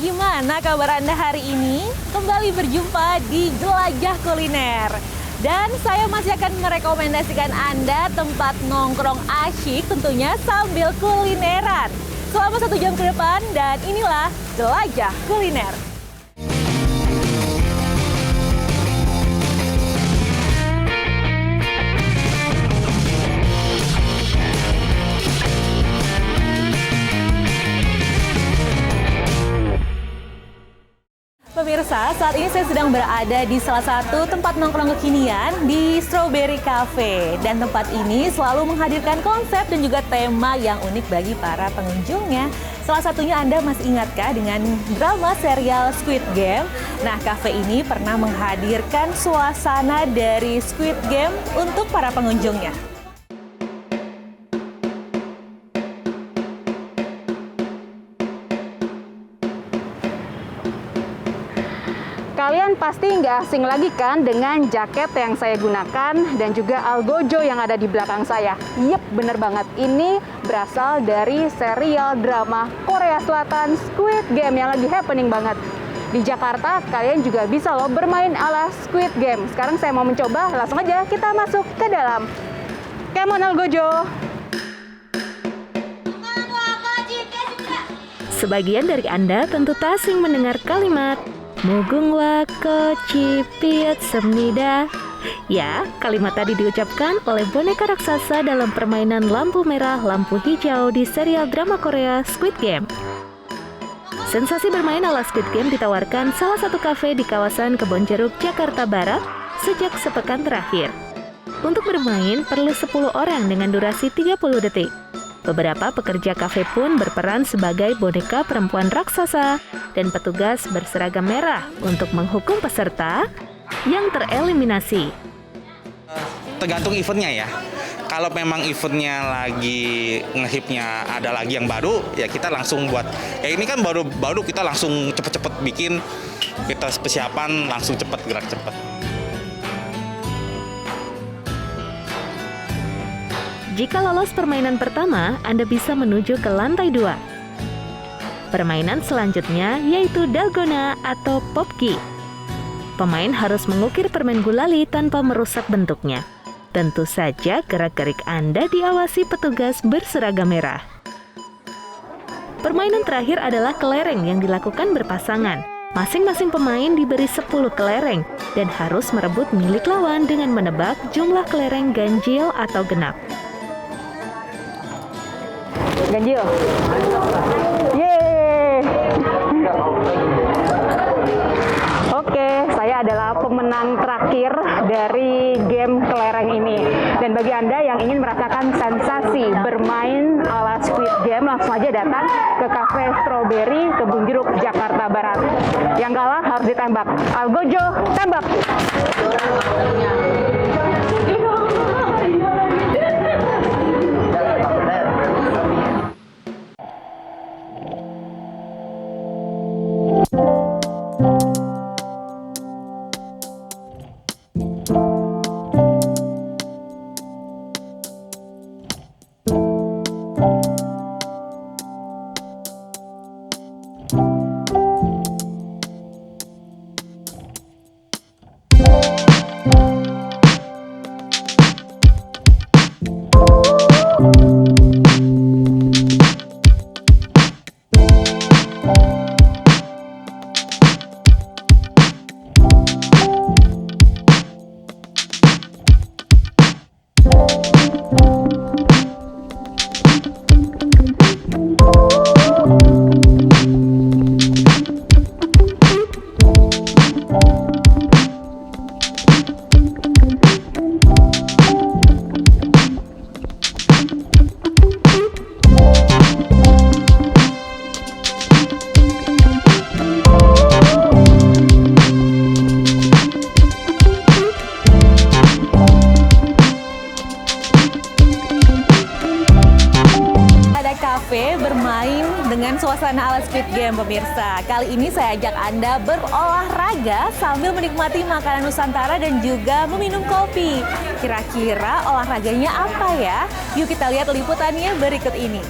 gimana kabar Anda hari ini? Kembali berjumpa di Jelajah Kuliner. Dan saya masih akan merekomendasikan Anda tempat nongkrong asyik tentunya sambil kulineran. Selama 1 jam ke depan dan inilah Jelajah Kuliner. Pemirsa, saat ini saya sedang berada di salah satu tempat nongkrong kekinian di Strawberry Cafe. Dan tempat ini selalu menghadirkan konsep dan juga tema yang unik bagi para pengunjungnya. Salah satunya Anda masih ingatkah dengan drama serial Squid Game? Nah, cafe ini pernah menghadirkan suasana dari Squid Game untuk para pengunjungnya. Kalian pasti nggak asing lagi kan dengan jaket yang saya gunakan dan juga algojo yang ada di belakang saya. Yep, bener banget. Ini berasal dari serial drama Korea Selatan Squid Game yang lagi happening banget. Di Jakarta, kalian juga bisa loh bermain ala Squid Game. Sekarang saya mau mencoba, langsung aja kita masuk ke dalam. Come on algojo! Sebagian dari Anda tentu tak asing mendengar kalimat Mugung wako cipit semnida. Ya, kalimat tadi diucapkan oleh boneka raksasa dalam permainan lampu merah, lampu hijau di serial drama Korea Squid Game. Sensasi bermain ala Squid Game ditawarkan salah satu kafe di kawasan Kebonjeruk, Jakarta Barat sejak sepekan terakhir. Untuk bermain perlu 10 orang dengan durasi 30 detik. Beberapa pekerja kafe pun berperan sebagai boneka perempuan raksasa dan petugas berseragam merah untuk menghukum peserta yang tereliminasi. Tergantung eventnya ya. Kalau memang eventnya lagi ngehipnya ada lagi yang baru, ya kita langsung buat. Ya ini kan baru kita langsung cepet-cepet bikin, kita persiapan langsung cepet, gerak cepet. Jika lolos permainan pertama, Anda bisa menuju ke lantai 2. Permainan selanjutnya yaitu dalgona atau popki. Pemain harus mengukir permen gulali tanpa merusak bentuknya. Tentu saja gerak-gerik Anda diawasi petugas berseragam merah. Permainan terakhir adalah kelereng yang dilakukan berpasangan. Masing-masing pemain diberi 10 kelereng dan harus merebut milik lawan dengan menebak jumlah kelereng ganjil atau genap. Ganjil. Yeay. Oke, saya adalah pemenang terakhir dari game kelereng ini. Dan bagi Anda yang ingin merasakan sensasi bermain ala Squid Game, langsung aja datang ke Cafe Strawberry Kebonjeruk, Jakarta Barat. Yang kalah harus ditembak. Algojo, tembak! dengan suasana ala Squid Game, pemirsa. Kali ini saya ajak Anda berolahraga sambil menikmati makanan Nusantara dan juga meminum kopi. Kira-kira olahraganya apa ya? Yuk kita lihat liputannya berikut ini.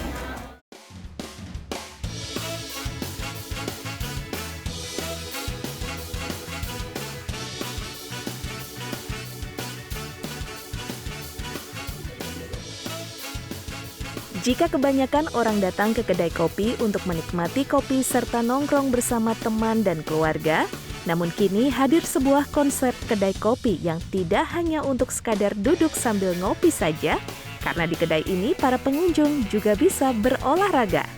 Jika kebanyakan orang datang ke kedai kopi untuk menikmati kopi serta nongkrong bersama teman dan keluarga, namun kini hadir sebuah konsep kedai kopi yang tidak hanya untuk sekadar duduk sambil ngopi saja, karena di kedai ini para pengunjung juga bisa berolahraga.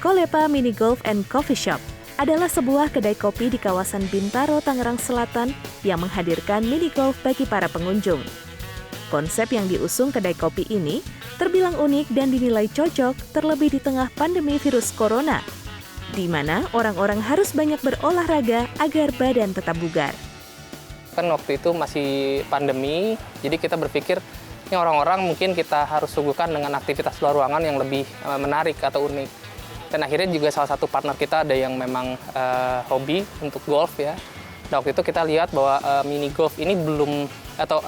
Kolepa Mini Golf and Coffee Shop adalah sebuah kedai kopi di kawasan Bintaro, Tangerang Selatan yang menghadirkan mini golf bagi para pengunjung. Konsep yang diusung kedai kopi ini terbilang unik dan dinilai cocok terlebih di tengah pandemi virus corona, di mana orang-orang harus banyak berolahraga agar badan tetap bugar. Kan waktu itu masih pandemi, jadi kita berpikir ini orang-orang mungkin kita harus suguhkan dengan aktivitas luar ruangan yang lebih menarik atau unik. Dan akhirnya juga salah satu partner kita ada yang memang hobi untuk golf ya. Nah, waktu itu kita lihat bahwa mini golf ini belum, atau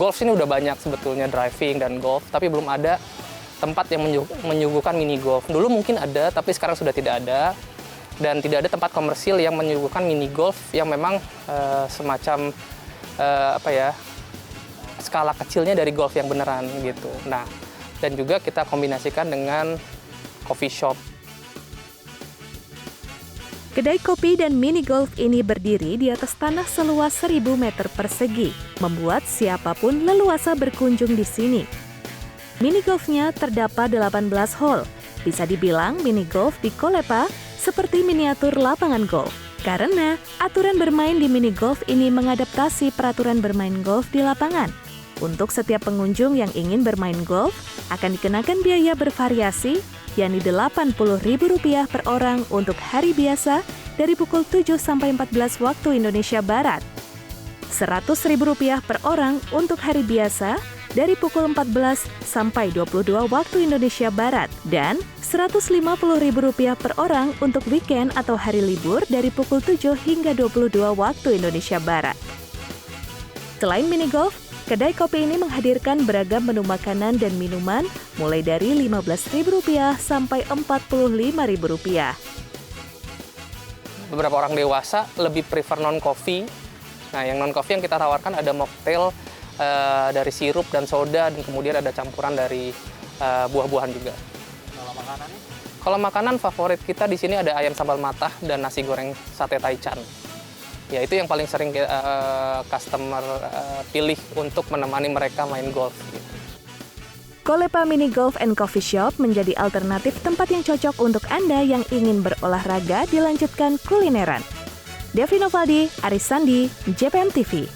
golf ini udah banyak sebetulnya, driving dan golf, tapi belum ada tempat yang menyuguhkan mini golf. Dulu mungkin ada, tapi sekarang sudah tidak ada. Dan tidak ada tempat komersil yang menyuguhkan mini golf yang memang semacam skala kecilnya dari golf yang beneran gitu. Nah, dan juga kita kombinasikan dengan coffee shop. Kedai kopi dan mini golf ini berdiri di atas tanah seluas 1.000 meter persegi, membuat siapapun leluasa berkunjung di sini. Mini golfnya terdapat 18 hole. Bisa dibilang mini golf di Kolepa seperti miniatur lapangan golf. Karena aturan bermain di mini golf ini mengadaptasi peraturan bermain golf di lapangan. Untuk setiap pengunjung yang ingin bermain golf, akan dikenakan biaya bervariasi, yakni Rp80.000 per orang untuk hari biasa dari pukul 7 sampai 14 waktu Indonesia Barat. Rp100.000 per orang untuk hari biasa dari pukul 14 sampai 22 waktu Indonesia Barat. Dan Rp150.000 per orang untuk weekend atau hari libur dari pukul 7 hingga 22 waktu Indonesia Barat. Selain mini golf, kedai kopi ini menghadirkan beragam menu makanan dan minuman mulai dari Rp15.000 sampai Rp45.000. Beberapa orang dewasa lebih prefer non-coffee. Nah, yang non-coffee yang kita tawarkan ada mocktail dari sirup dan soda, dan kemudian ada campuran dari buah-buahan juga. Kalau makanannya? Kalau makanan favorit kita di sini ada ayam sambal matah dan nasi goreng sate taichan. Ya, itu yang paling sering customer pilih untuk menemani mereka main golf. Gitu. Kolepa Mini Golf and Coffee Shop menjadi alternatif tempat yang cocok untuk Anda yang ingin berolahraga dilanjutkan kulineran. Devi Novaldi, Aris Sandi, JPM TV.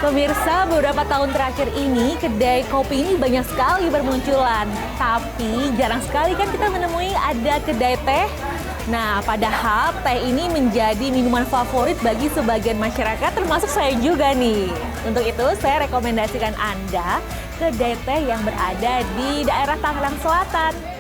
Pemirsa, beberapa tahun terakhir ini kedai kopi ini banyak sekali bermunculan. Tapi jarang sekali kan kita menemui ada kedai teh. Nah, padahal teh ini menjadi minuman favorit bagi sebagian masyarakat, termasuk saya juga nih. Untuk itu, saya rekomendasikan Anda kedai teh yang berada di daerah Tangerang Selatan.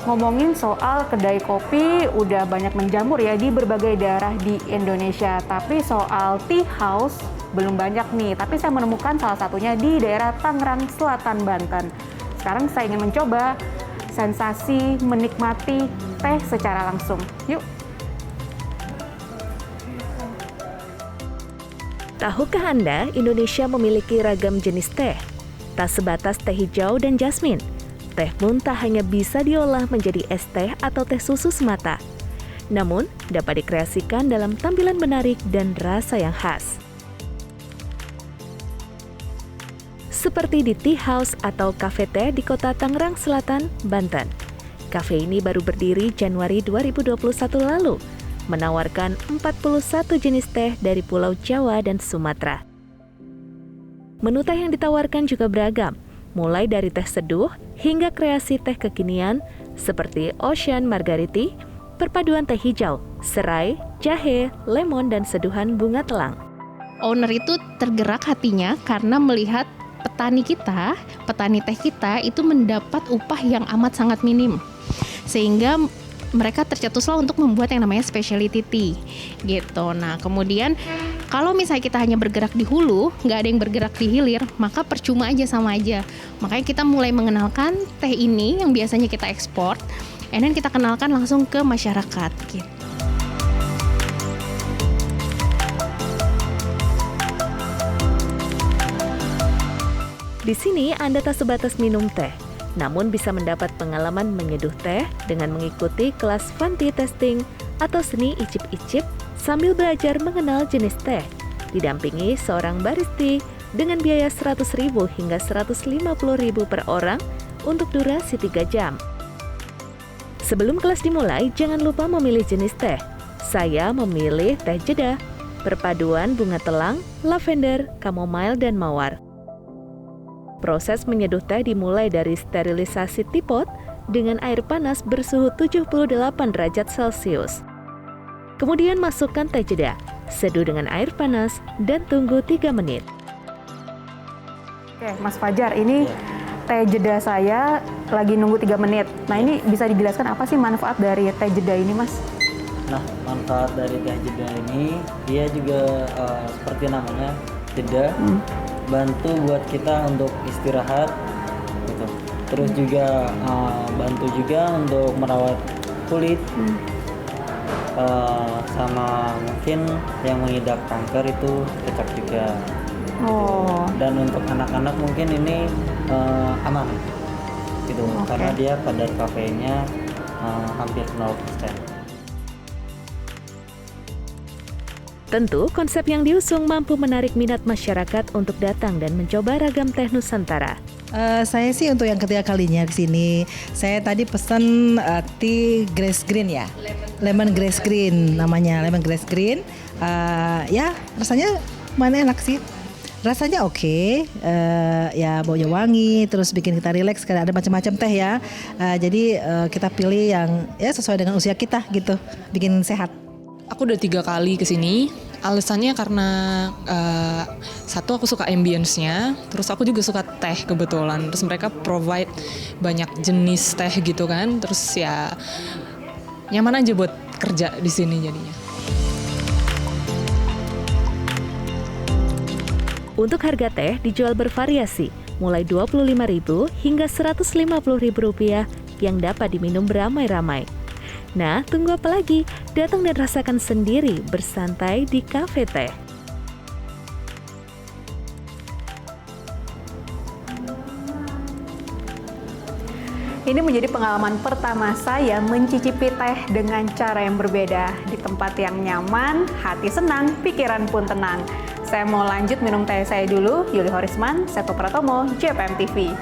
Ngomongin soal kedai kopi udah banyak menjamur ya di berbagai daerah di Indonesia. Tapi soal tea house belum banyak nih. Tapi saya menemukan salah satunya di daerah Tangerang Selatan, Banten. Sekarang saya ingin mencoba sensasi menikmati teh secara langsung. Yuk! Tahukah Anda, Indonesia memiliki ragam jenis teh? Tak sebatas teh hijau dan jasmin. Teh pun tak hanya bisa diolah menjadi es teh atau teh susu semata, namun dapat dikreasikan dalam tampilan menarik dan rasa yang khas. seperti di Tea House atau Cafe Teh di kota Tangerang Selatan, Banten. Cafe ini baru berdiri Januari 2021 lalu, menawarkan 41 jenis teh dari Pulau Jawa dan Sumatera. Menu teh yang ditawarkan juga beragam, mulai dari teh seduh hingga kreasi teh kekinian seperti Ocean Margariti, perpaduan teh hijau, serai, jahe, lemon, dan seduhan bunga telang. Owner itu tergerak hatinya karena melihat petani kita, petani teh kita itu mendapat upah yang amat sangat minim. Sehingga mereka tercetuslah untuk membuat yang namanya specialty tea gitu. Nah, kemudian kalau misalnya kita hanya bergerak di hulu, nggak ada yang bergerak di hilir, maka percuma aja, sama aja. Makanya kita mulai mengenalkan teh ini yang biasanya kita ekspor, and then kita kenalkan langsung ke masyarakat gitu. Di sini Anda tak sebatas minum teh, namun bisa mendapat pengalaman menyeduh teh dengan mengikuti kelas Fanti Testing atau seni icip-icip sambil belajar mengenal jenis teh, didampingi seorang baristi dengan biaya Rp100.000 hingga Rp150.000 per orang untuk durasi 3 jam. Sebelum kelas dimulai, jangan lupa memilih jenis teh. Saya memilih teh jeda, perpaduan bunga telang, lavender, chamomile, dan mawar. Proses menyeduh teh dimulai dari sterilisasi teapot dengan air panas bersuhu 78 derajat Celcius. Kemudian masukkan teh jeda, seduh dengan air panas, dan tunggu 3 menit. Oke, Mas Fajar, ini teh jeda saya lagi nunggu 3 menit. Nah, ini bisa dijelaskan apa sih manfaat dari teh jeda ini, Mas? Nah, manfaat dari teh jeda ini, dia juga seperti namanya, jeda, bantu buat kita untuk istirahat, gitu. Terus juga bantu juga untuk merawat kulit, sama mungkin yang mengidap kanker itu cocok juga. Oh. Dan untuk anak-anak mungkin ini aman, gitu, karena dia kadar kafeinnya hampir 0%. Tentu, konsep yang diusung mampu menarik minat masyarakat untuk datang dan mencoba ragam teh Nusantara. Saya sih untuk yang ketiga kalinya di sini. Saya tadi pesan tea grass green ya, lemon grass green namanya, lemon grass green. Ya rasanya mana enak sih. Rasanya oke, ya baunya wangi, terus bikin kita rileks karena ada macam-macam teh ya. Jadi kita pilih yang ya sesuai dengan usia kita gitu, bikin sehat. Aku udah 3 kali kesini. Alasannya karena satu aku suka ambience-nya, terus aku juga suka teh kebetulan. Terus mereka provide banyak jenis teh gitu kan. Terus ya nyaman aja buat kerja di sini jadinya. Untuk harga teh dijual bervariasi, mulai Rp25.000 hingga Rp150.000 yang dapat diminum beramai-ramai. Nah, tunggu apa lagi? Datang dan rasakan sendiri bersantai di Cafe Teh. Ini menjadi pengalaman pertama saya mencicipi teh dengan cara yang berbeda. Di tempat yang nyaman, hati senang, pikiran pun tenang. Saya mau lanjut minum teh saya dulu. Yuli Horisman, Seto Pratomo, JPM TV.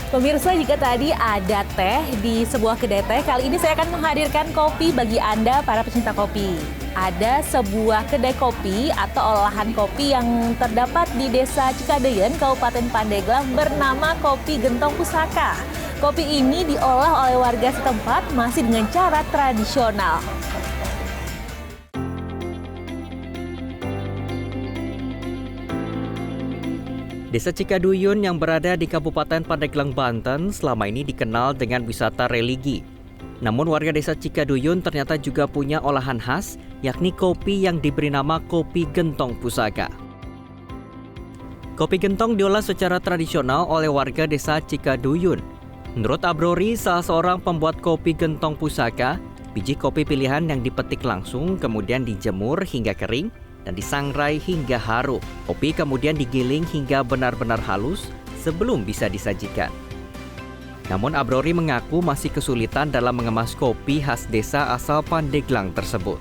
Pemirsa, jika tadi ada teh di sebuah kedai teh, kali ini saya akan menghadirkan kopi bagi Anda para pecinta kopi. Ada sebuah kedai kopi atau olahan kopi yang terdapat di Desa Cikadeyen, Kabupaten Pandeglang bernama Kopi Gentong Pusaka. Kopi ini diolah oleh warga setempat masih dengan cara tradisional. Desa Cikaduyun yang berada di Kabupaten Pandeglang, Banten selama ini dikenal dengan wisata religi. Namun warga Desa Cikaduyun ternyata juga punya olahan khas, yakni kopi yang diberi nama Kopi Gentong Pusaka. Kopi gentong diolah secara tradisional oleh warga Desa Cikaduyun. Menurut Abrori, salah seorang pembuat kopi gentong pusaka, biji kopi pilihan yang dipetik langsung kemudian dijemur hingga kering dan disangrai hingga harum. Kopi kemudian digiling hingga benar-benar halus sebelum bisa disajikan. Namun Abrori mengaku masih kesulitan dalam mengemas kopi khas desa asal Pandeglang tersebut.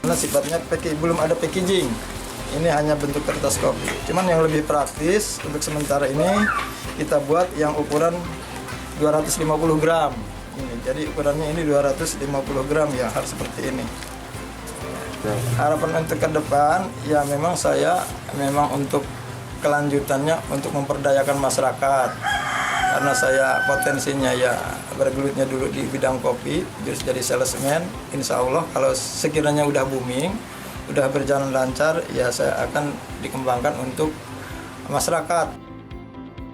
Karena sifatnya belum ada packaging. Ini hanya bentuk kertas kopi. Cuman yang lebih praktis untuk sementara ini kita buat yang ukuran 250 gram. Jadi ukurannya ini 250 gram ya, harus seperti ini. Harapan untuk ke depan ya memang untuk kelanjutannya untuk memperdayakan masyarakat. Karena saya potensinya ya bergelutnya dulu di bidang kopi, jadi salesman. Insya Allah kalau sekiranya udah booming, udah berjalan lancar, ya saya akan dikembangkan untuk masyarakat.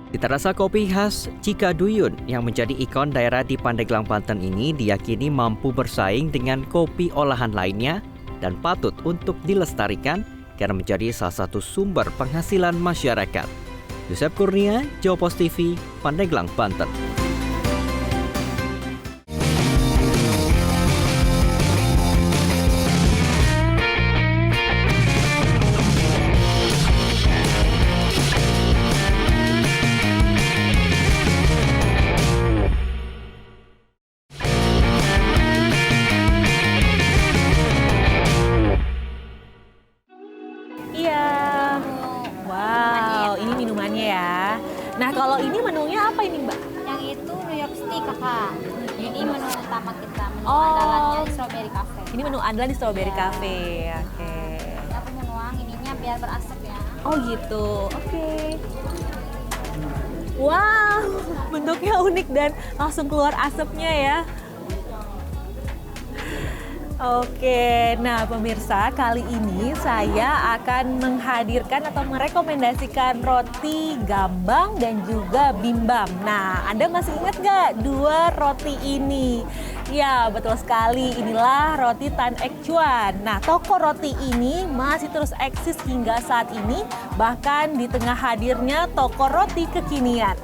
Cita rasa kopi khas Cikaduyun yang menjadi ikon daerah di Pandeglang, Banten ini diyakini mampu bersaing dengan kopi olahan lainnya dan patut untuk dilestarikan karena menjadi salah satu sumber penghasilan masyarakat. Yusef Kurnia, Jawa Post TV, Pandeglang, Banten. Nah, kalau ini menunya apa ini, Mbak? Yang itu New York Stick, Kakak. Ini menu utama kita, menu andalannya di Strawberry Cafe. Ini menu andalan di Strawberry Cafe. Oke. Kita punya nuang ininya biar berasap ya. Oh, gitu. Oke. Wow, bentuknya unik dan langsung keluar asapnya ya. Oke, nah pemirsa, kali ini saya akan menghadirkan atau merekomendasikan roti gambang dan juga bimbam. Nah, Anda masih ingat nggak dua roti ini? Ya, betul sekali, inilah roti Tan Ek Chuan. Nah, toko roti ini masih terus eksis hingga saat ini, bahkan di tengah hadirnya toko roti kekinian.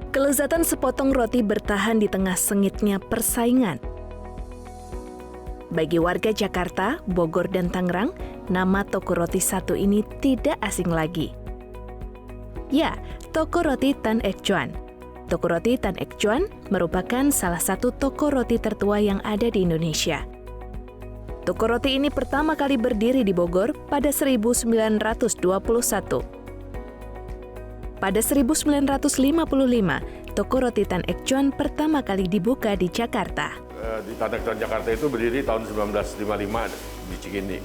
Kelezatan sepotong roti bertahan di tengah sengitnya persaingan. Bagi warga Jakarta, Bogor, dan Tangerang, nama toko roti satu ini tidak asing lagi. Ya, toko roti Tan Ek Chuan. Toko roti Tan Ek Chuan merupakan salah satu toko roti tertua yang ada di Indonesia. Toko roti ini pertama kali berdiri di Bogor pada 1921. Pada 1955, toko roti Tan Ek Chuan pertama kali dibuka di Jakarta. Di Tan Ek Chuan Jakarta itu berdiri tahun 1955 di Cikini.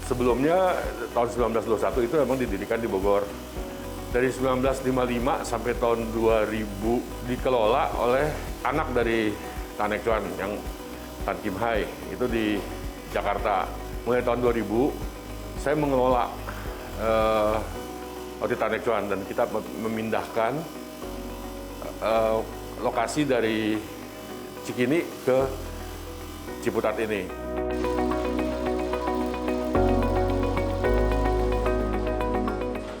Sebelumnya tahun 1921 itu memang didirikan di Bogor. Dari 1955 sampai tahun 2000 dikelola oleh anak dari Tan Ek Chuan yang Tan Kim Hai, itu di Jakarta. Mulai tahun 2000 saya mengelola roti Tan Ek Chuan dan kita memindahkan lokasi dari Cikini ke Ciputat ini.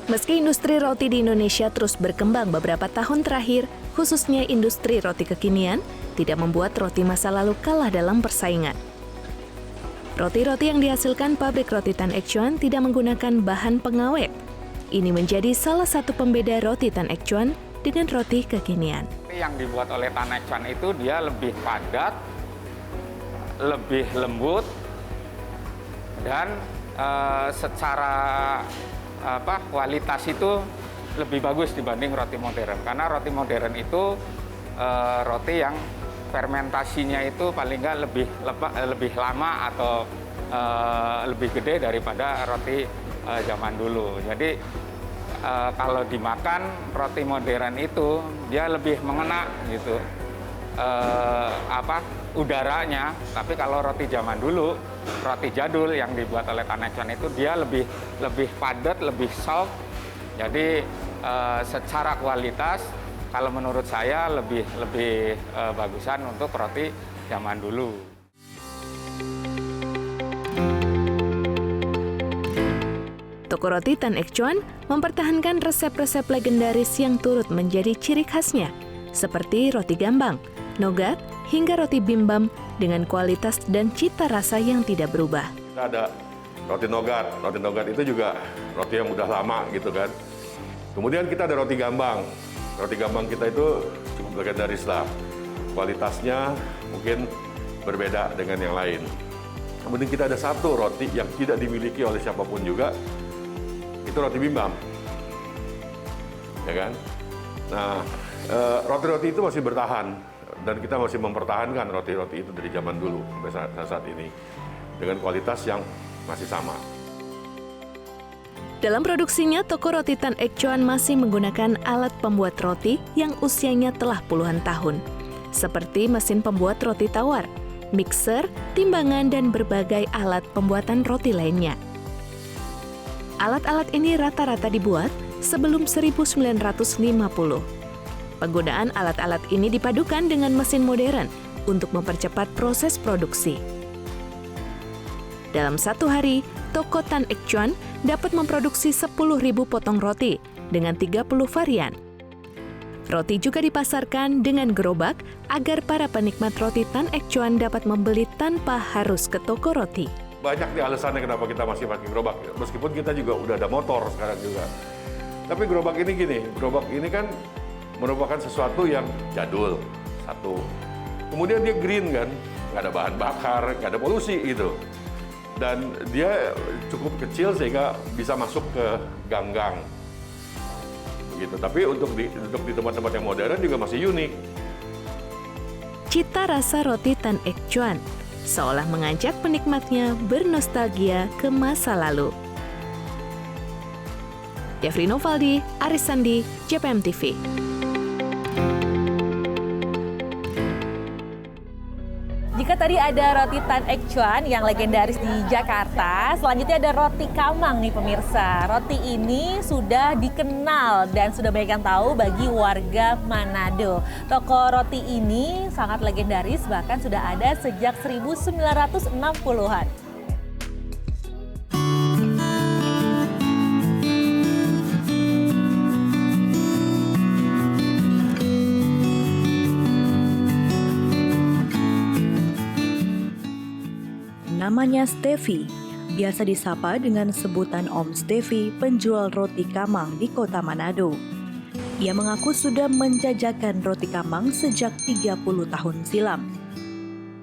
Meski industri roti di Indonesia terus berkembang beberapa tahun terakhir, khususnya industri roti kekinian, tidak membuat roti masa lalu kalah dalam persaingan. Roti-roti yang dihasilkan pabrik roti Tan Ek Chuan tidak menggunakan bahan pengawet. Ini menjadi salah satu pembeda roti Tan Ek Chuan dengan roti kekinian. Yang dibuat oleh Tan Ek Chuan itu dia lebih padat, lebih lembut, dan secara kualitas itu lebih bagus dibanding roti modern. Karena roti modern itu roti yang fermentasinya itu paling nggak lebih lama atau lebih gede daripada roti zaman dulu. Jadi kalau dimakan roti modern itu dia lebih mengena gitu udaranya. Tapi kalau roti zaman dulu, roti jadul yang dibuat oleh Tan Ek Chuan itu dia lebih padat, lebih soft. Jadi secara kualitas kalau menurut saya lebih bagusan untuk roti zaman dulu. Toko roti Tan Ek Chuan mempertahankan resep-resep legendaris yang turut menjadi ciri khasnya, seperti roti gambang, nougat, hingga roti bimbam dengan kualitas dan cita rasa yang tidak berubah. Kita ada roti nogat. Roti nogat itu juga roti yang udah lama gitu kan. Kemudian kita ada roti gambang. Roti gambang kita itu cukup legendaris lah. Kualitasnya mungkin berbeda dengan yang lain. Kemudian kita ada satu roti yang tidak dimiliki oleh siapapun juga, itu roti bimbam. Ya kan? Nah, roti-roti itu masih bertahan dan kita masih mempertahankan roti-roti itu dari zaman dulu sampai saat ini dengan kualitas yang masih sama. Dalam produksinya, toko roti Tan Ek Chuan masih menggunakan alat pembuat roti yang usianya telah puluhan tahun, seperti mesin pembuat roti tawar, mixer, timbangan, dan berbagai alat pembuatan roti lainnya. Alat-alat ini rata-rata dibuat sebelum 1950. Penggunaan alat-alat ini dipadukan dengan mesin modern untuk mempercepat proses produksi. Dalam satu hari, toko Tan Ek Chuan dapat memproduksi 10.000 potong roti dengan 30 varian. Roti juga dipasarkan dengan gerobak agar para penikmat roti Tan Ek Chuan dapat membeli tanpa harus ke toko roti. Banyak nih alasannya kenapa kita masih pakai gerobak. Meskipun kita juga udah ada motor sekarang juga. Tapi gerobak ini gini, gerobak ini kan merupakan sesuatu yang jadul, satu. Kemudian dia green kan, nggak ada bahan bakar, nggak ada polusi gitu. Dan dia cukup kecil sehingga bisa masuk ke gang-gang. Begitu. Tapi untuk di tempat-tempat yang modern juga masih unik. Cita rasa roti Tan Ek Chuan seolah mengajak penikmatnya bernostalgia ke masa lalu. Devrino Valdi, Aris Sandi, JPM TV. Jika tadi ada roti Tan Ek Chuan yang legendaris di Jakarta, selanjutnya ada roti Kamang nih pemirsa. Roti ini sudah dikenal dan sudah banyak yang tahu bagi warga Manado. Toko roti ini sangat legendaris, bahkan sudah ada sejak 1960-an. Namanya Steffi, biasa disapa dengan sebutan Om Steffi, penjual roti Kamang di kota Manado. Ia mengaku sudah menjajakan roti Kamang sejak 30 tahun silam.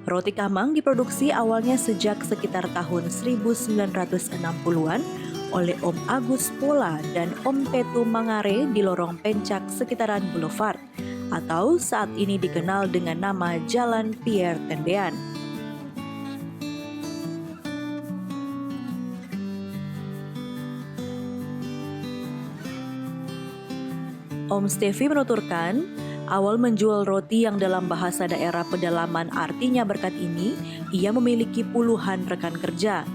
Roti Kamang diproduksi awalnya sejak sekitar tahun 1960-an oleh Om Agus Pola dan Om Tetu Mangare di lorong Pencak sekitaran Boulevard, atau saat ini dikenal dengan nama Jalan Pierre Tendean. Om Steffi menuturkan, awal menjual roti yang dalam bahasa daerah pedalaman artinya berkat ini, ia memiliki puluhan rekan kerja.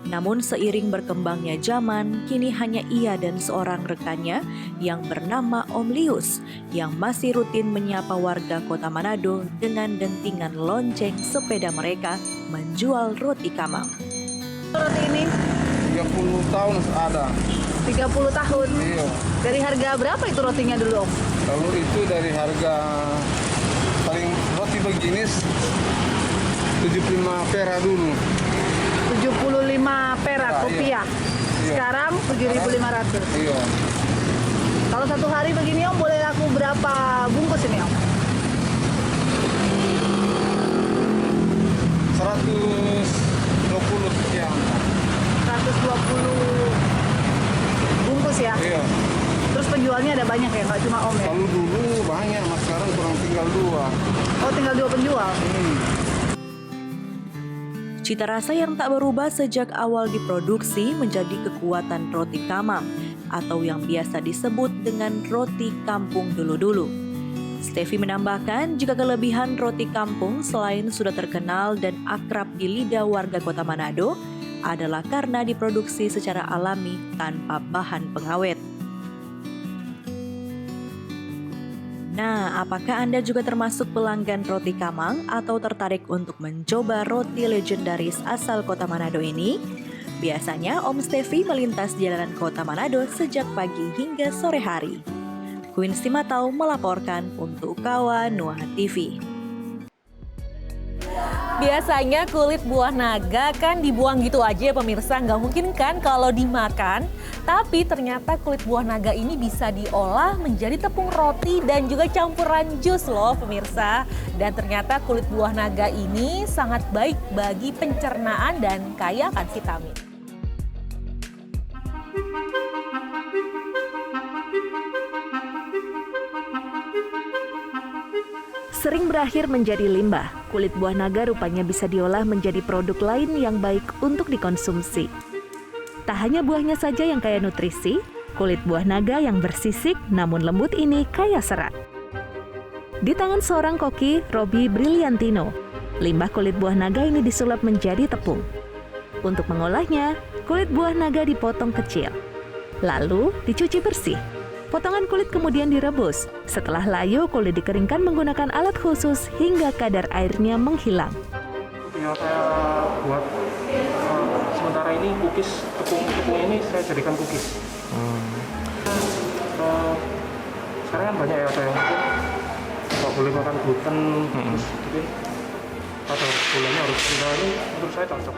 Namun seiring berkembangnya zaman, kini hanya ia dan seorang rekannya yang bernama Om Lius yang masih rutin menyapa warga kota Manado dengan dentingan lonceng sepeda mereka menjual roti Kamang. Roti ini 30 tahun ada. 30 tahun? Iya. Dari harga berapa itu rotinya dulu, Om? Kalau itu dari harga paling roti berjenis 75 perak dulu. 75 perak rupiah. Iya. Sekarang 7.500. Iya. Kalau satu hari begini, Om, boleh laku berapa bungkus ini, Om? 120 sekian. 120 bungkus ya? Iya. Terus penjualnya ada banyak ya, nggak cuma Om ya? Kalau dulu banyak, mas sekarang kurang tinggal 2. Oh, tinggal 2 penjual? Cita rasa yang tak berubah sejak awal diproduksi menjadi kekuatan roti Kamang atau yang biasa disebut dengan roti kampung dulu-dulu. Steffi menambahkan jika kelebihan roti kampung selain sudah terkenal dan akrab di lidah warga kota Manado adalah karena diproduksi secara alami tanpa bahan pengawet. Nah, apakah Anda juga termasuk pelanggan roti Kamang atau tertarik untuk mencoba roti legendaris asal kota Manado ini? Biasanya Om Steffi melintas jalanan kota Manado sejak pagi hingga sore hari. Quincy Matau melaporkan untuk Kawa Nuaha TV. Biasanya kulit buah naga kan dibuang gitu aja ya pemirsa, nggak mungkin kan kalau dimakan. Tapi ternyata kulit buah naga ini bisa diolah menjadi tepung roti dan juga campuran jus loh pemirsa. Dan ternyata kulit buah naga ini sangat baik bagi pencernaan dan kaya akan vitamin. Sering berakhir menjadi limbah, kulit buah naga rupanya bisa diolah menjadi produk lain yang baik untuk dikonsumsi. Tak hanya buahnya saja yang kaya nutrisi, kulit buah naga yang bersisik namun lembut ini kaya serat. Di tangan seorang koki, Robi Briliantino, limbah kulit buah naga ini disulap menjadi tepung. Untuk mengolahnya, kulit buah naga dipotong kecil, lalu dicuci bersih. Potongan kulit kemudian direbus. Setelah layu, kulit dikeringkan menggunakan alat khusus hingga kadar airnya menghilang. Yang saya buat sementara ini cookies, tepung ini saya jadikan cookies. Sekarang kan banyak ya saya mungkin nggak boleh makan gluten, terus mungkin atau gulanya harus rendah, ini menurut saya cocok.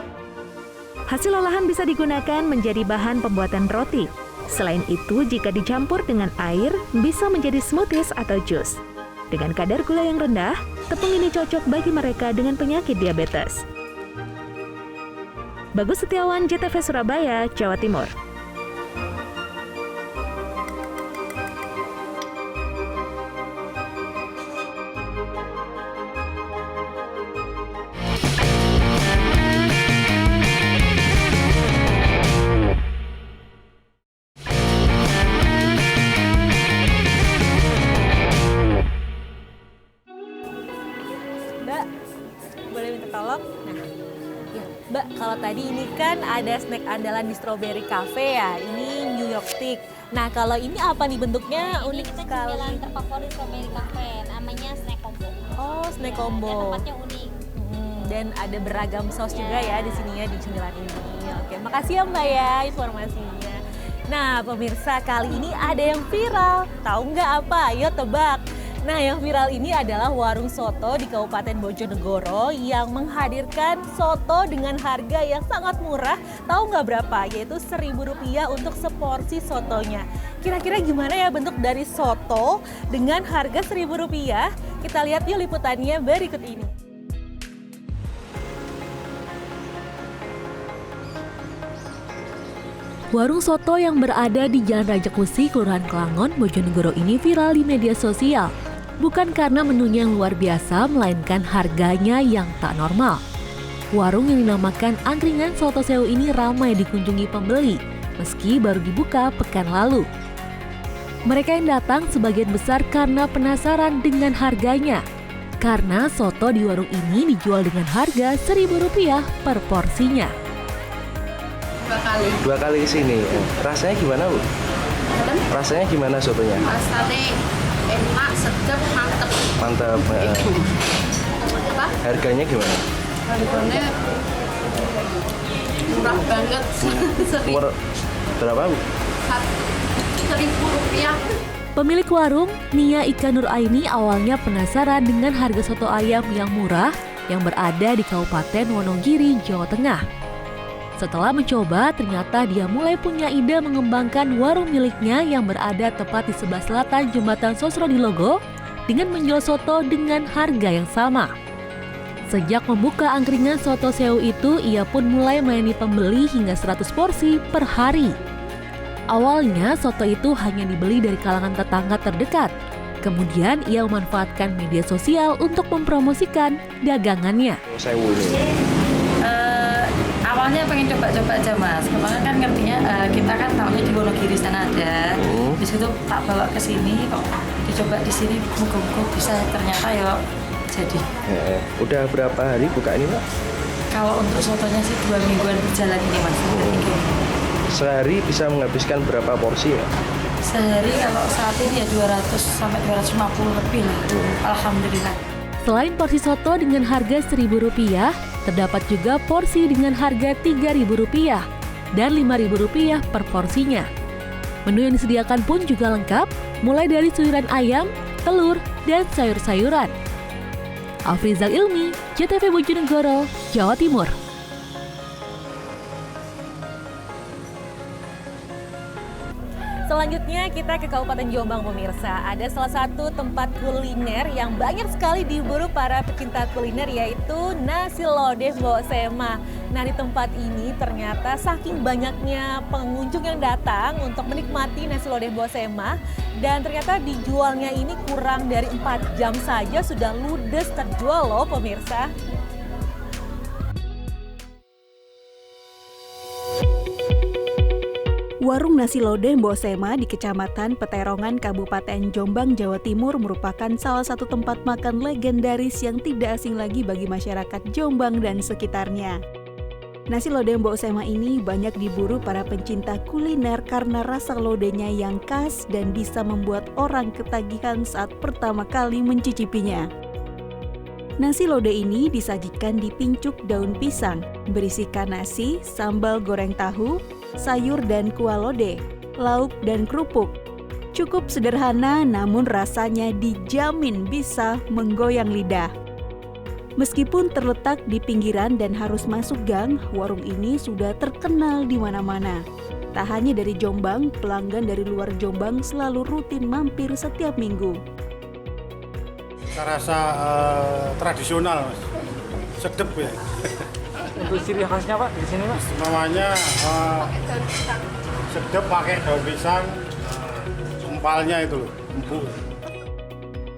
Hasil olahan bisa digunakan menjadi bahan pembuatan roti. Selain itu, jika dicampur dengan air, bisa menjadi smoothies atau jus. Dengan kadar gula yang rendah, tepung ini cocok bagi mereka dengan penyakit diabetes. Bagus Setiawan, JTV Surabaya, Jawa Timur. Mbak, boleh minta tolong? Nah, ya, Mbak, kalau tadi ini kan ada snack andalan di Strawberry Cafe ya, ini New York Stick. Nah, kalau ini apa nih bentuknya? Unik Ini sekali. cemilan terfavorit Strawberry Cafe, namanya snack combo. Oh, snack combo. Dan tempatnya unik. Dan ada beragam saus juga ya di sini ya di cemilan ini. Oke, makasih ya Mbak ya informasinya. Nah, pemirsa, kali ini ada yang viral. Tahu nggak apa? Ayo tebak. Nah, yang viral ini adalah warung soto di Kabupaten Bojonegoro yang menghadirkan soto dengan harga yang sangat murah. Tahu nggak berapa? Yaitu Rp1.000 untuk seporsi sotonya. Kira-kira gimana ya bentuk dari soto dengan harga Rp1.000? Kita lihat yuk liputannya berikut ini. Warung soto yang berada di Jalan Raja Kusi, Kelurahan Kelangon, Bojonegoro ini viral di media sosial. Bukan karena menunya yang luar biasa, melainkan harganya yang tak normal. Warung yang dinamakan Angkringan Soto Sewu ini ramai dikunjungi pembeli, meski baru dibuka pekan lalu. Mereka yang datang sebagian besar karena penasaran dengan harganya. Karena soto di warung ini dijual dengan harga Rp1.000 per porsinya. Dua kali kesini. Rasanya gimana, Bu? Rasanya gimana sotonya? Rasanya enak, sedap, mantep. Mantap. Apa? Harganya gimana? Harganya murah banget. Berapa, Bu? Rp1.000. Pemilik warung, Nia Ika Nur Aini, awalnya penasaran dengan harga soto ayam yang murah yang berada di Kabupaten Wonogiri, Jawa Tengah. Setelah mencoba, ternyata dia mulai punya ide mengembangkan warung miliknya yang berada tepat di sebelah selatan Jembatan Sosro di Logo dengan menjual soto dengan harga yang sama. Sejak membuka angkringan soto sewu itu, ia pun mulai melayani pembeli hingga 100 porsi per hari. Awalnya, soto itu hanya dibeli dari kalangan tetangga terdekat. Kemudian, ia memanfaatkan media sosial untuk mempromosikan dagangannya. Sewu ini. Awalnya pengen coba-coba aja Mas, kemarin kan ngertinya kita kan tahunya di Wonogiri sana ada, di situ tak bawa ke sini kok dicoba di sini, muka-muka bisa ternyata ya jadi. Udah berapa hari buka ini, Pak? Kalau untuk sotonya sih 2 mingguan berjalan ini Mas. Sehari bisa menghabiskan berapa porsi ya? Sehari kalau saat ini ya 200 sampai 250 lebih lah. Alhamdulillah. Selain porsi soto dengan harga Rp1.000, terdapat juga porsi dengan harga Rp3.000 dan Rp5.000 per porsinya. Menu yang disediakan pun juga lengkap, mulai dari suiran ayam, telur, dan sayur-sayuran. Afrizal Ilmi, JTV Bojonegoro, Jawa Timur. Selanjutnya kita ke Kabupaten Jombang pemirsa. Ada salah satu tempat kuliner yang banyak sekali diburu para pecinta kuliner yaitu nasi lodeh Mbok Sema. Nah di tempat ini ternyata saking banyaknya pengunjung yang datang untuk menikmati nasi lodeh Mbok Sema dan ternyata dijualnya ini kurang dari 4 jam saja sudah ludes terjual loh pemirsa. Warung nasi lodeh Mbok Sema di Kecamatan Peterongan, Kabupaten Jombang, Jawa Timur merupakan salah satu tempat makan legendaris yang tidak asing lagi bagi masyarakat Jombang dan sekitarnya. Nasi lodeh Mbok Sema ini banyak diburu para pencinta kuliner karena rasa lodehnya yang khas dan bisa membuat orang ketagihan saat pertama kali mencicipinya. Nasi lodeh ini disajikan di pincuk daun pisang, berisikan nasi, sambal goreng tahu, sayur dan kuah lodeh, lauk dan kerupuk. Cukup sederhana namun rasanya dijamin bisa menggoyang lidah. Meskipun terletak di pinggiran dan harus masuk gang, warung ini sudah terkenal di mana-mana. Tak hanya dari Jombang, pelanggan dari luar Jombang selalu rutin mampir setiap minggu. Rasa tradisional, Mas. Sedep ya. Untuk ciri khasnya Pak di sini Mas? Namanya sedep pakai daun pisang, empalnya itu loh, empuk.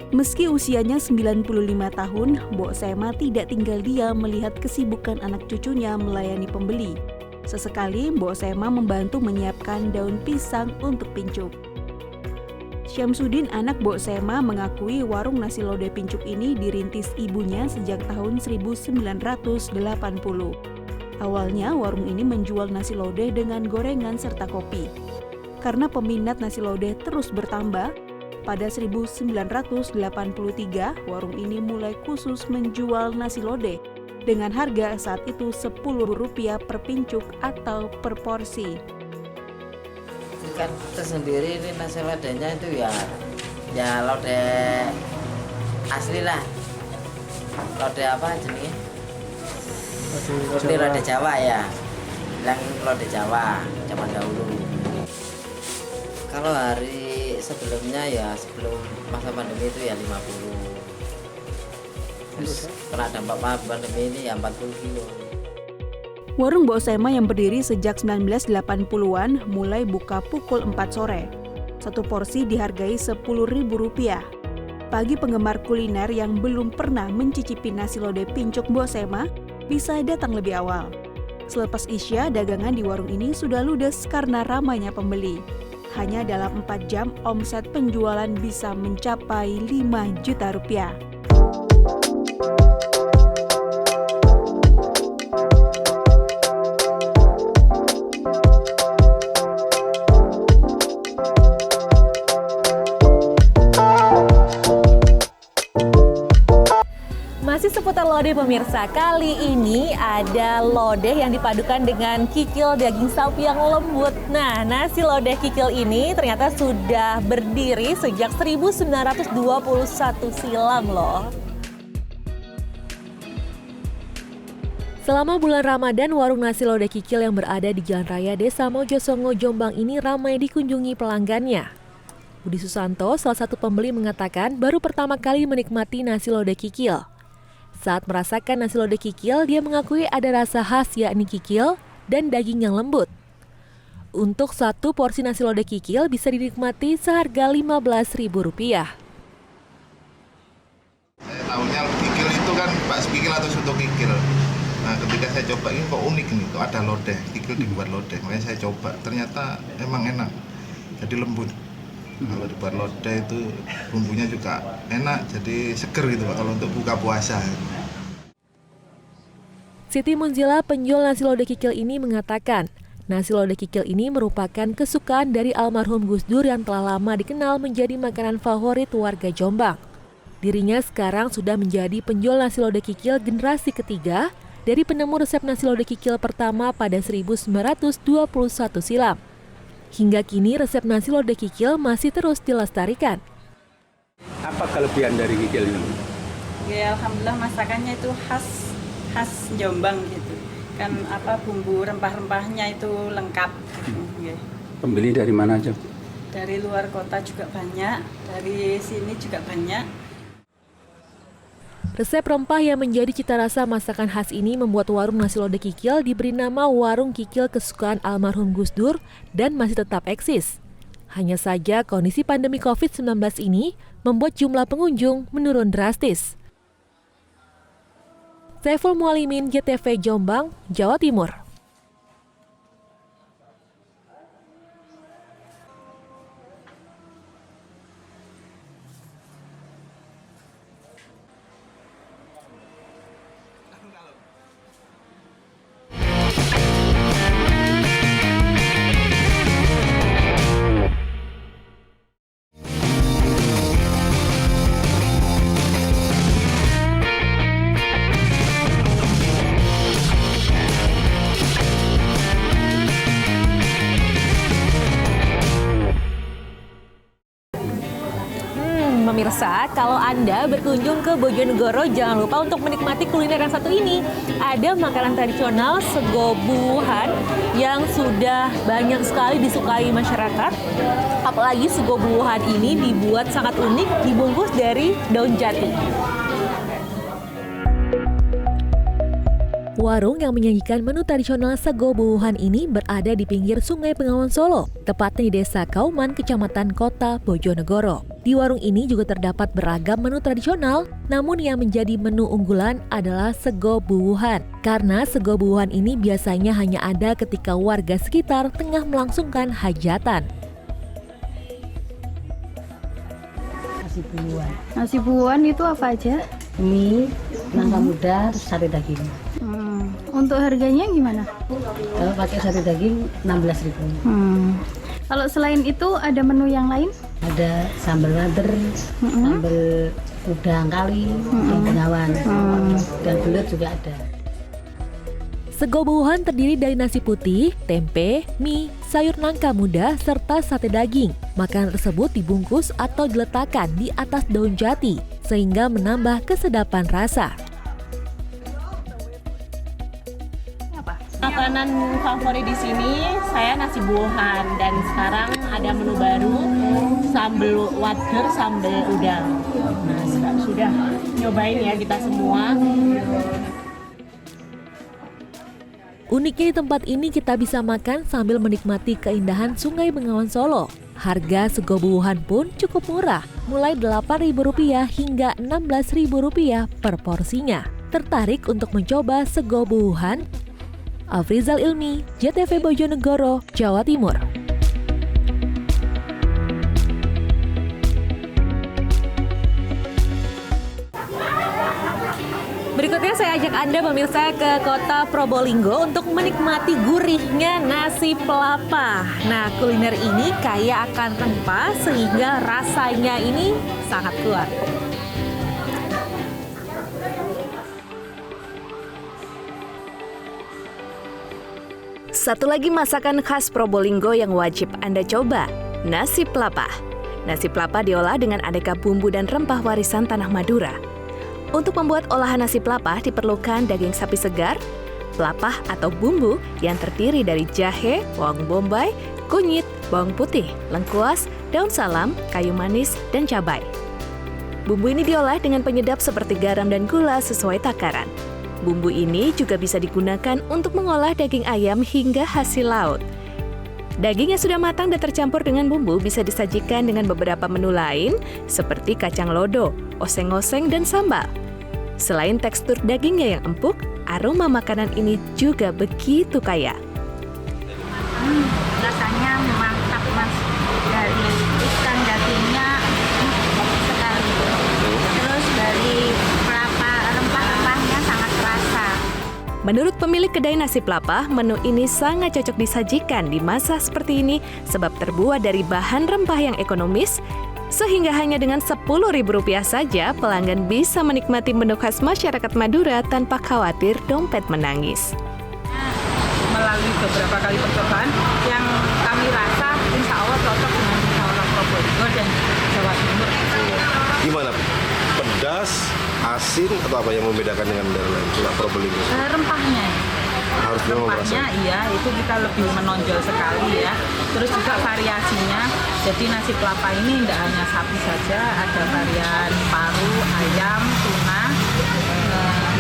Meski usianya 95 tahun, Mbok Sema tidak tinggal diam melihat kesibukan anak cucunya melayani pembeli. Sesekali Mbok Sema membantu menyiapkan daun pisang untuk pincuk. Syamsuddin, anak Mbok Sema, mengakui warung nasi lodeh pincuk ini dirintis ibunya sejak tahun 1980. Awalnya warung ini menjual nasi lodeh dengan gorengan serta kopi. Karena peminat nasi lodeh terus bertambah, pada 1983 warung ini mulai khusus menjual nasi lodeh dengan harga saat itu Rp10 per pincuk atau per porsi. Kan tersendiri ini nasi lodehnya itu ya lodeh asli lah. Lodeh apa jenisnya? Lodeh Jawa ya. Bilang lodeh Jawa zaman dahulu. Kalau hari sebelumnya ya sebelum masa pandemi itu ya 50. Terus kena dampak pandemi ini ya 40 kilo. Warung Mbok Sema yang berdiri sejak 1980-an mulai buka pukul 4 sore. Satu porsi dihargai Rp10.000. Bagi penggemar kuliner yang belum pernah mencicipi nasi lodeh pincuk Mbok Sema, bisa datang lebih awal. Selepas Isya, dagangan di warung ini sudah ludes karena ramainya pembeli. Hanya dalam 4 jam, omset penjualan bisa mencapai Rp5 juta. Masih seputar lodeh pemirsa, kali ini ada lodeh yang dipadukan dengan kikil daging sapi yang lembut. Nah, nasi lodeh kikil ini ternyata sudah berdiri sejak 1921 silam loh. Selama bulan Ramadan, warung nasi lodeh kikil yang berada di Jalan Raya Desa Mojosongo, Jombang ini ramai dikunjungi pelanggannya. Budi Susanto, salah satu pembeli, mengatakan baru pertama kali menikmati nasi lodeh kikil. Saat merasakan nasi lodeh kikil, dia mengakui ada rasa khas yakni kikil dan daging yang lembut. Untuk satu porsi nasi lodeh kikil bisa dinikmati seharga Rp15.000. Saya tahunya kikil itu kan bakso kikil atau soto kikil. Nah ketika saya coba ini kok unik nih, kok ada lodeh, kikil dibuat lodeh. Makanya saya coba, ternyata emang enak, jadi lembut. Kalau dibuat lodeh itu bumbunya juga enak, jadi seger gitu Pak kalau untuk buka puasa. Siti Munzila, penjual nasi lodeh kikil ini, mengatakan nasi lodeh kikil ini merupakan kesukaan dari almarhum Gus Dur yang telah lama dikenal menjadi makanan favorit warga Jombang. Dirinya sekarang sudah menjadi penjual nasi lodeh kikil generasi ketiga dari penemu resep nasi lodeh kikil pertama pada 1921 silam. Hingga kini resep nasi lodeh kikil masih terus dilestarikan. Apa kelebihan dari kikil ini? Ya, alhamdulillah masakannya itu khas Jombang gitu. Kan bumbu rempah-rempahnya itu lengkap. Ya. Pembeli dari mana aja? Dari luar kota juga banyak, dari sini juga banyak. Resep rempah yang menjadi cita rasa masakan khas ini membuat warung nasi lodeh Kikil diberi nama Warung Kikil kesukaan almarhum Gus Dur dan masih tetap eksis. Hanya saja kondisi pandemi COVID-19 ini membuat jumlah pengunjung menurun drastis. Saiful Mualimin, JTV Jombang, Jawa Timur. Pemirsa, kalau Anda berkunjung ke Bojonegoro, jangan lupa untuk menikmati kuliner yang satu ini. Ada makanan tradisional sego buuhan yang sudah banyak sekali disukai masyarakat. Apalagi sego buuhan ini dibuat sangat unik, dibungkus dari daun jati. Warung yang menyajikan menu tradisional sego buuhan ini berada di pinggir Sungai Bengawan Solo, tepatnya di Desa Kauman, Kecamatan Kota Bojonegoro. Di warung ini juga terdapat beragam menu tradisional, namun yang menjadi menu unggulan adalah sego buuhan. Karena sego buuhan ini biasanya hanya ada ketika warga sekitar tengah melangsungkan hajatan. Nasi buuhan. Nasi buuhan itu apa aja? Mie, nangka muda, sate daging. Untuk harganya gimana? Kalau pakai sate daging 16.000. Kalau selain itu ada menu yang lain? Ada sambal wader, sambal udang kali, yang bengawan, dan belut juga ada. Sego buuhan terdiri dari nasi putih, tempe, mie, sayur nangka muda, serta sate daging. Makanan tersebut dibungkus atau diletakkan di atas daun jati, sehingga menambah kesedapan rasa. Makanan favorit di sini saya nasi buuhan, dan sekarang ada menu baru sambal wader, sambal udang. Nah, sudah nyobain ya kita semua. Uniknya di tempat ini kita bisa makan sambil menikmati keindahan Sungai Bengawan Solo. Harga sego buuhan pun cukup murah, mulai Rp8.000 hingga Rp16.000 per porsinya. Tertarik untuk mencoba sego buuhan? Afrizal Ilmi, JTV Bojonegoro, Jawa Timur. Berikutnya saya ajak Anda pemirsa ke kota Probolinggo untuk menikmati gurihnya nasi pelapa. Nah, kuliner ini kaya akan rempah sehingga rasanya ini sangat kuat. Satu lagi masakan khas Probolinggo yang wajib Anda coba, nasi pelapa. Nasi pelapa diolah dengan aneka bumbu dan rempah warisan tanah Madura. Untuk membuat olahan nasi pelapa diperlukan daging sapi segar, pelapa atau bumbu yang terdiri dari jahe, bawang bombay, kunyit, bawang putih, lengkuas, daun salam, kayu manis, dan cabai. Bumbu ini diolah dengan penyedap seperti garam dan gula sesuai takaran. Bumbu ini juga bisa digunakan untuk mengolah daging ayam hingga hasil laut. Daging yang sudah matang dan tercampur dengan bumbu bisa disajikan dengan beberapa menu lain seperti kacang lodo, oseng-oseng, dan sambal. Selain tekstur dagingnya yang empuk, aroma makanan ini juga begitu kaya. Rasanya mantap mas, dari ikan dagingnya bagus sekali. Terus dari rempah-rempahnya sangat terasa. Menurut pemilik kedai nasi pelapa, menu ini sangat cocok disajikan di masa seperti ini sebab terbuat dari bahan rempah yang ekonomis, sehingga hanya dengan Rp10.000 saja pelanggan bisa menikmati menu khas masyarakat Madura tanpa khawatir dompet menangis. Melalui beberapa kali percobaan yang kami rasa insya Allah cocok dengan orang Probolinggo dan Jawa Timur. Gimana? Pedas, asin atau apa yang membedakan dengan daerah lain? Cuma Probolinggo. Rempahnya. Harus memang Rempahnya iya, itu kita lebih menonjol sekali ya. Terus juga variasinya, jadi nasi kelapa ini tidak hanya sapi saja, ada varian paru, ayam, tuna.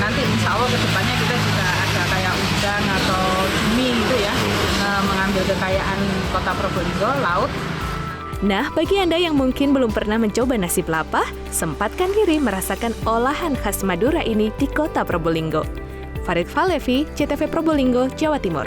Nanti insya Allah kedepannya kita juga ada kayak udang atau mie gitu ya, mengambil kekayaan kota Probolinggo, laut. Nah, bagi Anda yang mungkin belum pernah mencoba nasi pelapa, sempatkan diri merasakan olahan khas Madura ini di kota Probolinggo. Farid Falevi, CTV Probolinggo, Jawa Timur.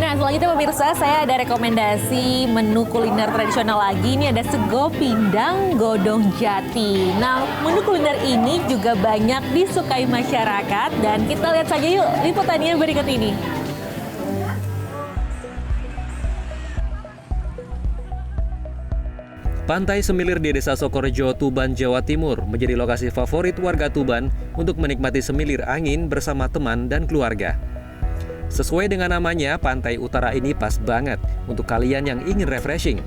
Nah, selanjutnya pemirsa, saya ada rekomendasi menu kuliner tradisional lagi. Ini ada sego pindang godong jati. Nah, menu kuliner ini juga banyak disukai masyarakat dan kita lihat saja yuk liputannya berikut ini. Pantai Semilir di Desa Sokorejo, Tuban, Jawa Timur menjadi lokasi favorit warga Tuban untuk menikmati semilir angin bersama teman dan keluarga. Sesuai dengan namanya, pantai utara ini pas banget untuk kalian yang ingin refreshing.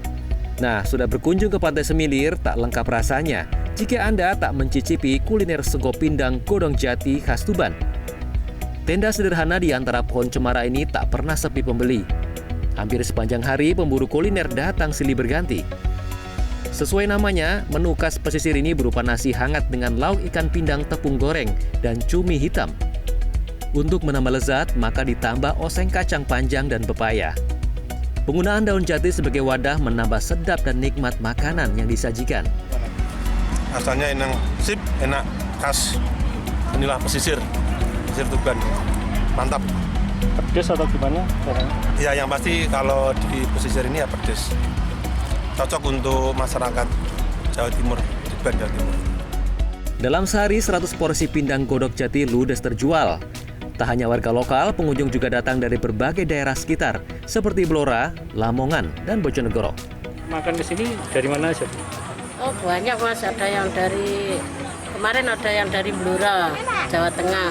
Nah, sudah berkunjung ke Pantai Semilir, tak lengkap rasanya jika Anda tak mencicipi kuliner sego pindang godong jati khas Tuban. Tenda sederhana di antara pohon cemara ini tak pernah sepi pembeli. Hampir sepanjang hari, pemburu kuliner datang silih berganti. Sesuai namanya, menu khas pesisir ini berupa nasi hangat dengan lauk ikan pindang tepung goreng dan cumi hitam. Untuk menambah lezat, maka ditambah oseng kacang panjang dan pepaya. Penggunaan daun jati sebagai wadah menambah sedap dan nikmat makanan yang disajikan. Rasanya enak, khas. Inilah pesisir Tuban. Mantap. Pedes atau gimana? Ya, yang pasti kalau di pesisir ini ya pedes. Cocok untuk masyarakat Jawa Timur, Tuban, Jawa Timur. Dalam sehari 100 porsi pindang godok jati ludes terjual. Tak hanya warga lokal, pengunjung juga datang dari berbagai daerah sekitar, seperti Blora, Lamongan, dan Bojonegoro. Makan di sini dari mana aja? Oh banyak Mas, ada yang dari, kemarin ada yang dari Blora, Jawa Tengah.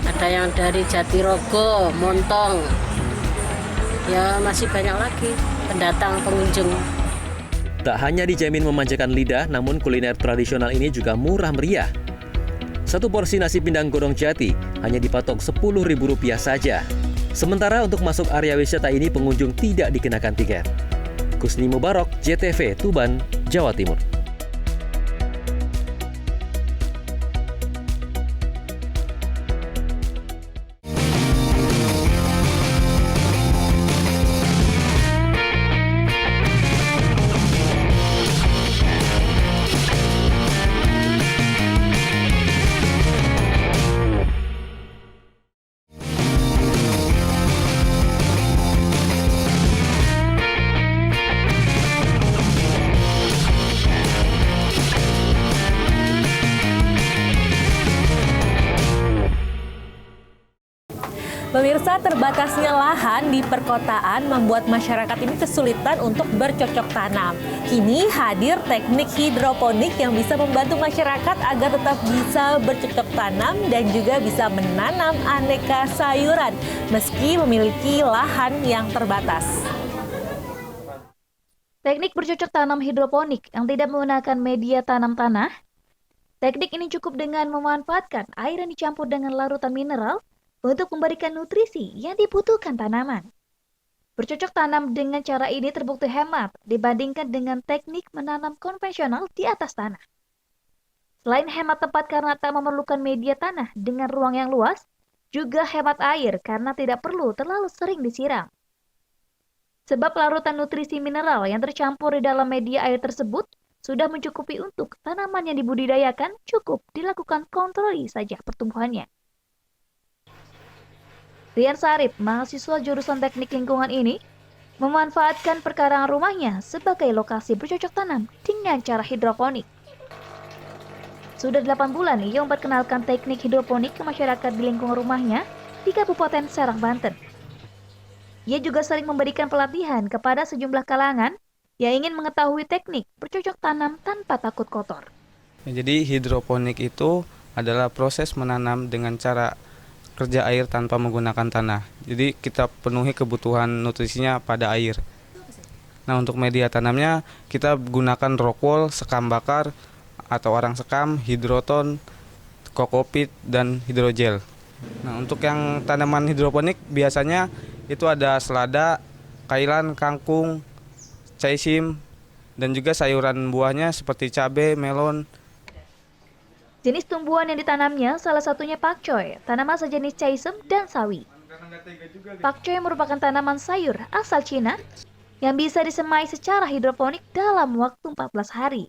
Ada yang dari Jatirogo, Montong. Ya masih banyak lagi pendatang pengunjung. Tak hanya dijamin memanjakan lidah, namun kuliner tradisional ini juga murah meriah. Satu porsi nasi pindang godong jati hanya dipatok Rp10.000 saja. Sementara untuk masuk area wisata ini pengunjung tidak dikenakan tiket. Kusni Mubarok, JTV, Tuban, Jawa Timur. Pemirsa, terbatasnya lahan di perkotaan membuat masyarakat ini kesulitan untuk bercocok tanam. Kini hadir teknik hidroponik yang bisa membantu masyarakat agar tetap bisa bercocok tanam dan juga bisa menanam aneka sayuran meski memiliki lahan yang terbatas. Teknik bercocok tanam hidroponik yang tidak menggunakan media tanam tanah. Teknik ini cukup dengan memanfaatkan air yang dicampur dengan larutan mineral untuk memberikan nutrisi yang dibutuhkan tanaman. Bercocok tanam dengan cara ini terbukti hemat dibandingkan dengan teknik menanam konvensional di atas tanah. Selain hemat tempat karena tak memerlukan media tanah dengan ruang yang luas, juga hemat air karena tidak perlu terlalu sering disiram. Sebab larutan nutrisi mineral yang tercampur di dalam media air tersebut sudah mencukupi untuk tanaman yang dibudidayakan cukup dilakukan kontroli saja pertumbuhannya. Rian Sarip, mahasiswa jurusan teknik lingkungan ini, memanfaatkan perkarangan rumahnya sebagai lokasi bercocok tanam dengan cara hidroponik. Sudah 8 bulan ia memperkenalkan teknik hidroponik ke masyarakat di lingkungan rumahnya di Kabupaten Serang, Banten. Ia juga sering memberikan pelatihan kepada sejumlah kalangan yang ingin mengetahui teknik bercocok tanam tanpa takut kotor. Jadi hidroponik itu adalah proses menanam dengan cara kerja air tanpa menggunakan tanah. Jadi kita penuhi kebutuhan nutrisinya pada air. Nah, untuk media tanamnya kita gunakan rock wool, sekam bakar atau arang sekam, hidroton, kokopit, dan hidrogel. Nah, untuk yang tanaman hidroponik biasanya itu ada selada, kailan, kangkung, caisim, dan juga sayuran buahnya seperti cabai, melon. Jenis tumbuhan yang ditanamnya salah satunya pakcoy, tanaman sejenis caisem dan sawi. Pakcoy merupakan tanaman sayur asal Cina yang bisa disemai secara hidroponik dalam waktu 14 hari.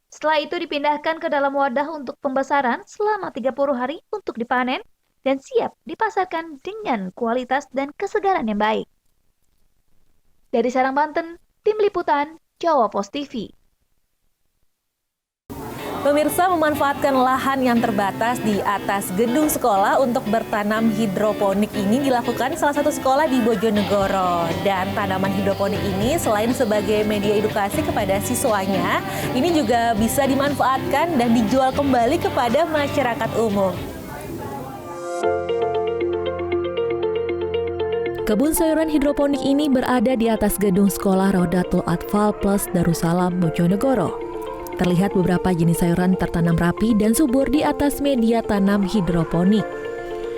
Setelah itu dipindahkan ke dalam wadah untuk pembesaran selama 30 hari untuk dipanen dan siap dipasarkan dengan kualitas dan kesegaran yang baik. Dari Serang, Banten, Tim Liputan, Jawa Pos TV. Pemirsa, memanfaatkan lahan yang terbatas di atas gedung sekolah untuk bertanam hidroponik ini dilakukan salah satu sekolah di Bojonegoro. Dan tanaman hidroponik ini selain sebagai media edukasi kepada siswanya, ini juga bisa dimanfaatkan dan dijual kembali kepada masyarakat umum. Kebun sayuran hidroponik ini berada di atas gedung sekolah Rodatul Atfal Plus Darussalam Bojonegoro. Terlihat beberapa jenis sayuran tertanam rapi dan subur di atas media tanam hidroponik.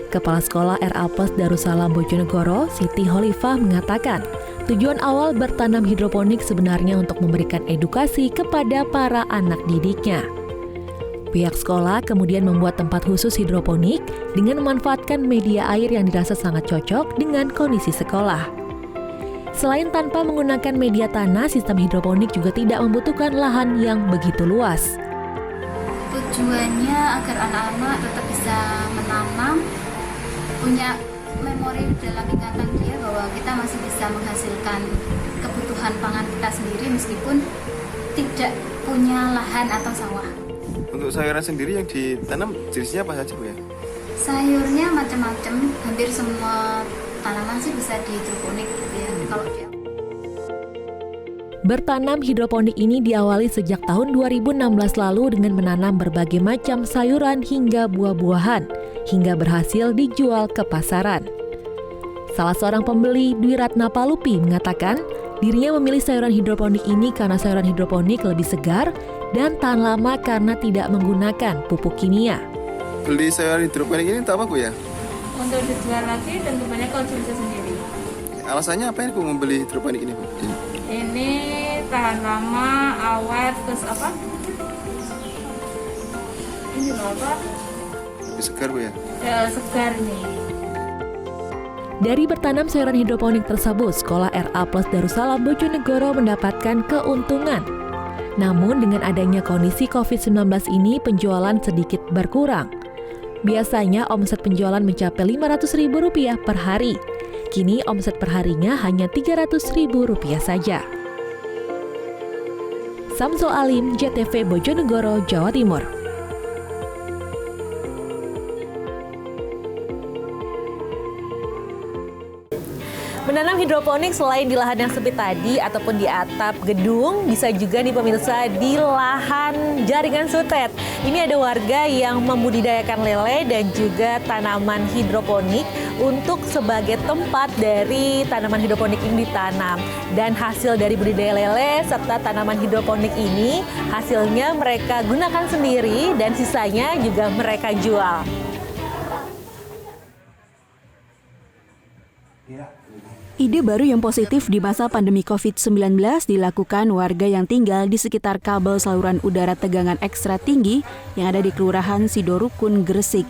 Kepala Sekolah RA Plus Darussalam Bojonegoro, Siti Holifah mengatakan, tujuan awal bertanam hidroponik sebenarnya untuk memberikan edukasi kepada para anak didiknya. Pihak sekolah kemudian membuat tempat khusus hidroponik dengan memanfaatkan media air yang dirasa sangat cocok dengan kondisi sekolah. Selain tanpa menggunakan media tanah, sistem hidroponik juga tidak membutuhkan lahan yang begitu luas. Tujuannya agar anak-anak tetap bisa menanam, punya memori dalam ingatan dia bahwa kita masih bisa menghasilkan kebutuhan pangan kita sendiri meskipun tidak punya lahan atau sawah. Untuk sayuran sendiri yang ditanam jenisnya apa saja, Bu ya? Sayurnya macam-macam, hampir semua tanaman sih bisa di hidroponik gitu ya. Kalau dia Bertanam hidroponik ini diawali sejak tahun 2016 lalu dengan menanam berbagai macam sayuran hingga buah-buahan, hingga berhasil dijual ke pasaran. Salah seorang pembeli, Dwi Ratna Palupi, mengatakan dirinya memilih sayuran hidroponik ini karena sayuran hidroponik lebih segar dan tahan lama karena tidak menggunakan pupuk kimia. Beli sayuran hidroponik ini untuk apa, Bu ya? untuk dijual lagi dan kebanyakan konsumsi sendiri. Alasannya apa ini Bu membeli hidroponik ini Bu? Ini tahan lama, awet, terus apa? Ini loh apa? Lebih segar Bu ya? Ya, segar nih. Dari bertanam sayuran hidroponik tersebut, Sekolah RA Plus Darussalam Bojonegoro mendapatkan keuntungan. Namun dengan adanya kondisi COVID-19 ini, penjualan sedikit berkurang. Biasanya omset penjualan mencapai Rp500.000 per hari. Kini omset perharinya hanya Rp300.000 saja. Samsul Alim, JTV Bojonegoro, Jawa Timur. Menanam hidroponik selain di lahan yang sempit tadi ataupun di atap gedung, bisa juga nih pemirsa di lahan jaringan sutet. Ini ada warga yang membudidayakan lele dan juga tanaman hidroponik untuk sebagai tempat dari tanaman hidroponik ini ditanam. Dan hasil dari budidaya lele serta tanaman hidroponik ini, hasilnya mereka gunakan sendiri dan sisanya juga mereka jual. Ide baru yang positif di masa pandemi COVID-19 dilakukan warga yang tinggal di sekitar kabel saluran udara tegangan ekstra tinggi yang ada di Kelurahan Sidorukun, Gresik.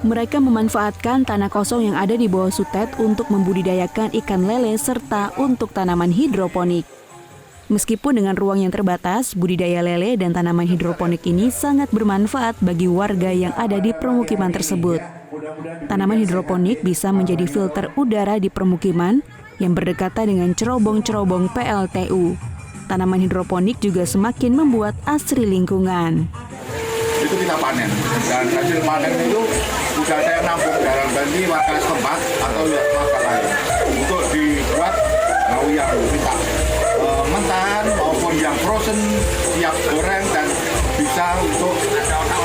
Mereka memanfaatkan tanah kosong yang ada di bawah sutet untuk membudidayakan ikan lele serta untuk tanaman hidroponik. Meskipun dengan ruang yang terbatas, budidaya lele dan tanaman hidroponik ini sangat bermanfaat bagi warga yang ada di permukiman tersebut. Tanaman hidroponik bisa menjadi filter udara di permukiman yang berdekatan dengan cerobong-cerobong PLTU. Tanaman hidroponik juga semakin membuat asri lingkungan. Itu kita panen, dan hasil panen itu sudah saya nampung dalam bandi warga setempat atau warga lain untuk dibuat yang bisa mentah maupun yang frozen, siap goreng dan bisa untuk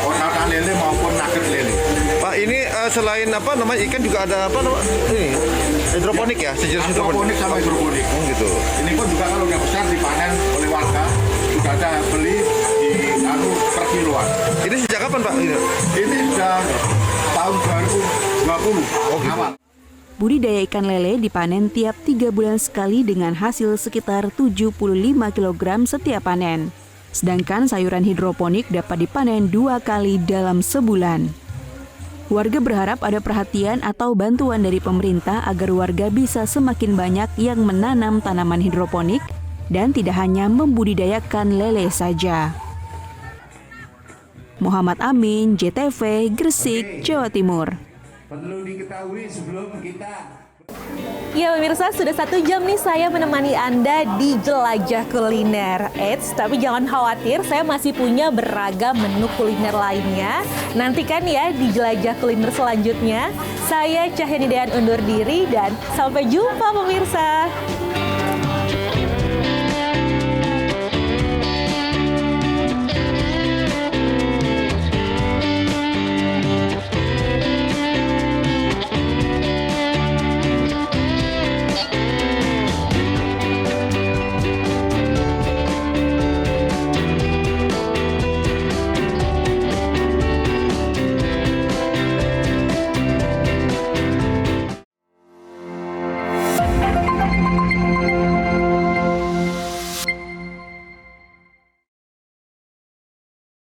otak lele maupun nugget lele. Pak, ini selain apa namanya ikan juga ada apa namanya ini Hidroponik ya, sejenis hidroponik sama hidroponik. Gitu. Ini pun juga kalau udah besar dipanen oleh warga, sudah ada beli di per kiloan. Ini sejak kapan Pak? Ini sudah tahun 2020 awal. Budidaya ikan lele dipanen tiap 3 bulan sekali dengan hasil sekitar 75 kg setiap panen. Sedangkan sayuran hidroponik dapat dipanen 2 kali dalam sebulan. Warga berharap ada perhatian atau bantuan dari pemerintah agar warga bisa semakin banyak yang menanam tanaman hidroponik dan tidak hanya membudidayakan lele saja. Muhammad Amin, JTV, Gresik, Jawa Timur. Perlu diketahui sebelum kita... Ya pemirsa, sudah 1 jam nih saya menemani Anda di Jelajah Kuliner. Eits, tapi jangan khawatir, saya masih punya beragam menu kuliner lainnya. Nantikan ya di Jelajah Kuliner selanjutnya. Saya Cahyani Dean undur diri dan sampai jumpa pemirsa.